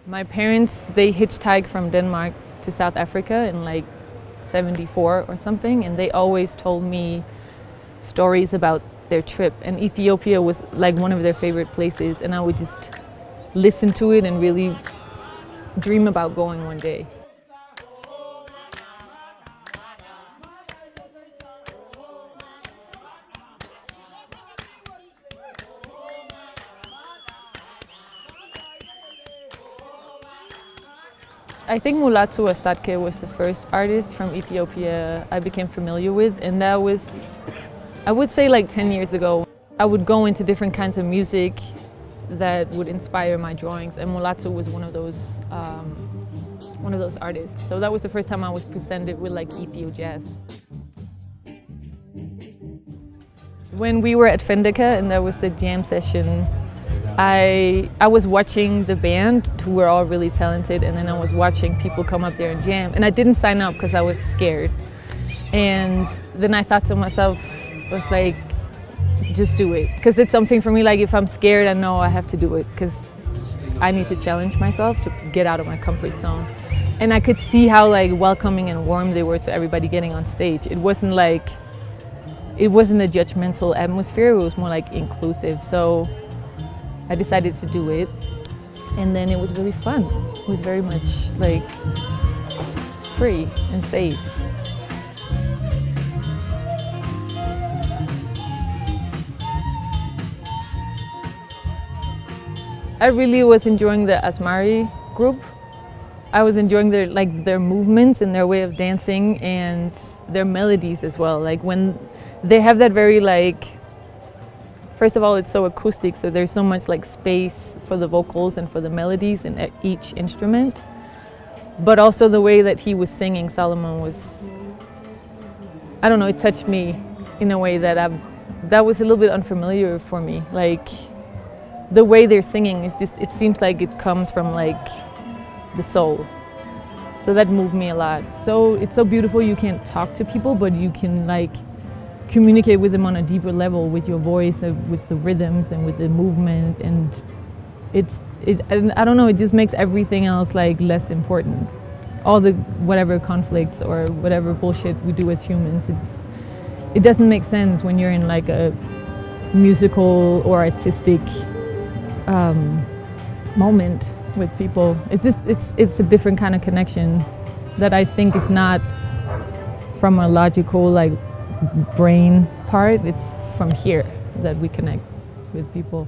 My parents, they hitchhiked from Denmark to South Africa in like 74 or something, and they always told me stories about their trip, and Ethiopia was like one of their favorite places, and I would just listen to it and really dream about going one day. I think Mulatu Estatke was the first artist from Ethiopia I became familiar with, and that was, I would say, like 10 years ago. I would go into different kinds of music that would inspire my drawings, and Mulatu was one of those artists. So that was the first time I was presented with like ethio-jazz. When we were at Fendeka and there was the jam session, I was watching the band, who were all really talented, and then I was watching people come up there and jam. And I didn't sign up because I was scared. And then I thought to myself, I was like, just do it. Because it's something for me, like if I'm scared, I know I have to do it because I need to challenge myself to get out of my comfort zone. And I could see how like welcoming and warm they were to everybody getting on stage. It wasn't a judgmental atmosphere, it was more like inclusive. So I decided to do it, and then it was really fun. It was very much like free and safe. I really was enjoying the Asmari group. I was enjoying their movements and their way of dancing and their melodies as well. Like when they have that very like, first of all, it's so acoustic, so there's so much like space for the vocals and for the melodies in each instrument. But also the way that he was singing, Solomon, was, I don't know, it touched me in a way that was a little bit unfamiliar for me. Like the way they're singing is just, it seems like it comes from like the soul. So that moved me a lot. So it's so beautiful, you can't talk to people, but you can like communicate with them on a deeper level with your voice, with the rhythms and with the movement, and I don't know, it just makes everything else like less important. All the whatever conflicts or whatever bullshit we do as humans, it doesn't make sense when you're in like a musical or artistic moment with people. It's a different kind of connection that I think is not from a logical like brain part. It's from here that we connect with people.